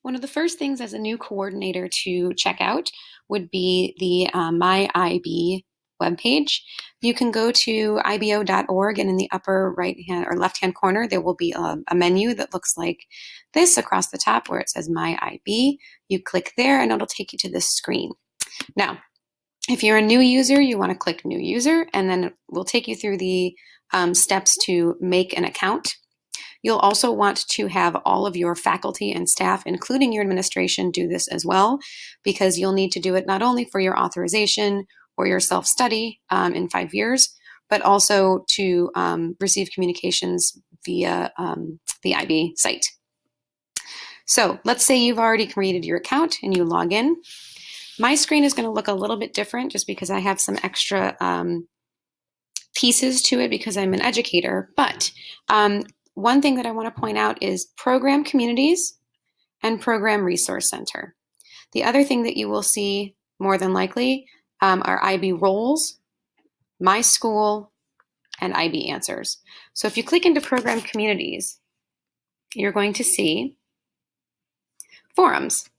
One of the first things as a new coordinator to check out would be the MyIB webpage. You can go to ibo.org, and in the upper right hand or left hand corner, there will be a menu that looks like this across the top where it says MyIB. You click there and it'll take you to this screen. Now, if you're a new user, you want to click New User, and then it will take you through the steps to make an account. You'll also want to have all of your faculty and staff, including your administration, do this as well, because you'll need to do it not only for your authorization or your self-study in 5 years, but also to receive communications via the IB site. So let's say you've already created your account and you log in. My screen is going to look a little bit different just because I have some extra pieces to it because I'm an educator, but one thing that I want to point out is Program Communities and Program Resource Center. The other thing that you will see more than likely are IB roles, My School, and IB Answers. So if you click into Program Communities, you're going to see forums,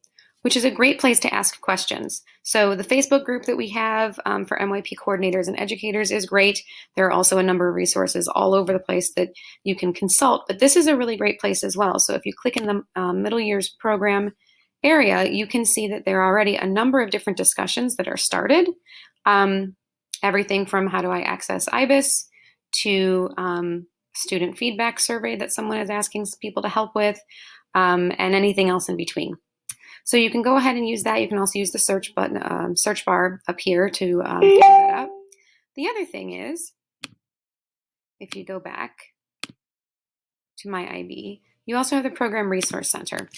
which is a great place to ask questions. So the Facebook group that we have for MYP coordinators and educators is great. There are also a number of resources all over the place that you can consult, but this is a really great place as well. So if you click in the middle years program area, you can see that there are already a number of different discussions that are started. Everything from how do I access IBIS to student feedback survey that someone is asking people to help with, and anything else in between. So you can go ahead and use that. You can also use the search button, search bar up here to figure that out. The other thing is, if you go back to MyIB, you also have the Program Resource Center.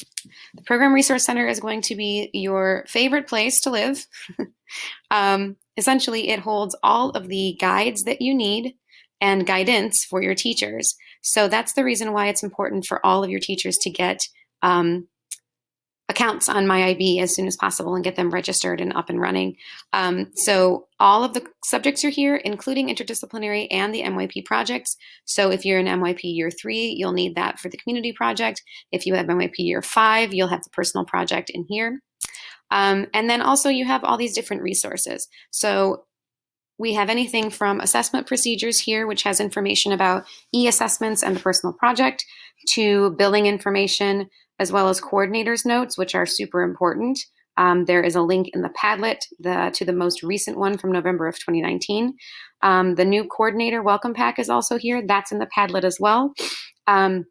The Program Resource Center is going to be your favorite place to live. Essentially, it holds all of the guides that you need and guidance for your teachers. So that's the reason why it's important for all of your teachers to get accounts on MyIB as soon as possible and get them registered and up and running. So all of the subjects are here, including interdisciplinary and the MYP projects. So if you're in MYP year 3, you'll need that for the community project. If you have MYP year 5, you'll have the personal project in here. And then also you have all these different resources. So we have anything from assessment procedures here, which has information about e-assessments and the personal project, to billing information, as well as coordinators notes, which are super important. There is a link in the Padlet to the most recent one from November of 2019. The new coordinator welcome pack is also here. That's in the Padlet as well. In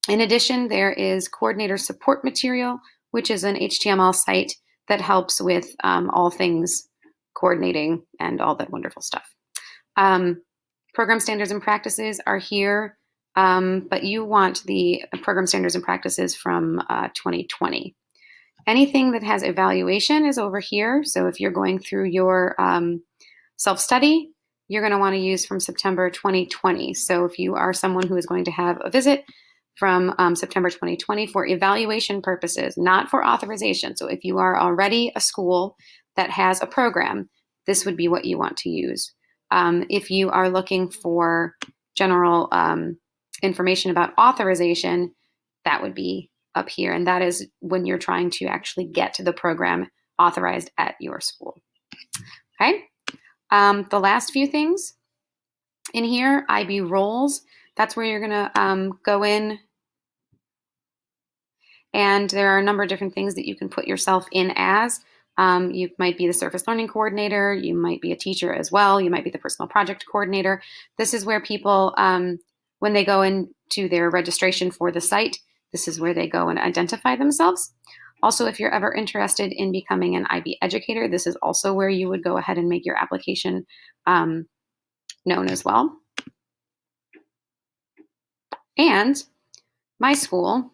addition, there is coordinator support material, which is an HTML site that helps with all things coordinating and all that wonderful stuff. Program standards and practices are here. But you want the program standards and practices from 2020. Anything that has evaluation is over here. So if you're going through your self-study, you're going to want to use from September 2020. So if you are someone who is going to have a visit from September 2020 for evaluation purposes, not for authorization. So if you are already a school that has a program, this would be what you want to use. If you are looking for general information about authorization, that would be up here. And that is when you're trying to actually get to the program authorized at your school. Okay. The last few things in here, IB roles, that's where you're going to go in. And there are a number of different things that you can put yourself in as. You might be the surface learning coordinator. You might be a teacher as well. You might be the personal project coordinator. This is where people, when they go into their registration for the site, this is where they go and identify themselves. Also, if you're ever interested in becoming an IB educator, this is also where you would go ahead and make your application known as well. And My School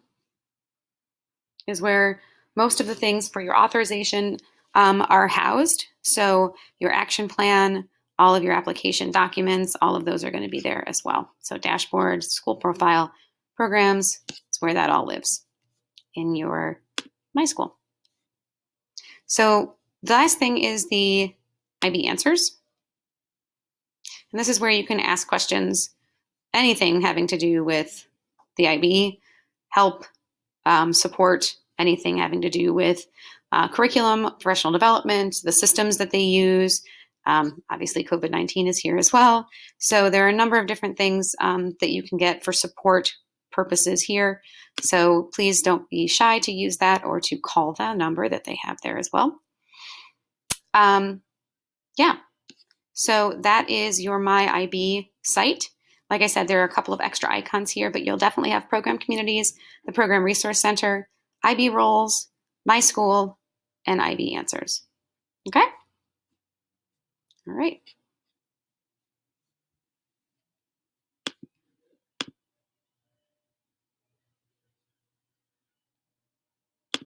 is where most of the things for your authorization are housed. So your action plan, all of your application documents, all of those are going to be there as well. So dashboard, school profile, programs, it's where that all lives in your My School. So the last thing is the IB Answers. And this is where you can ask questions, anything having to do with the IB, help, support, anything having to do with curriculum, professional development, the systems that they use. Obviously, COVID-19 is here as well. So there are a number of different things that you can get for support purposes here. So please don't be shy to use that or to call the number that they have there as well. Yeah, so that is your MyIB site. Like I said, there are a couple of extra icons here, but you'll definitely have program communities, the Program Resource Center, IB roles, My School, and IB answers. Okay? All right.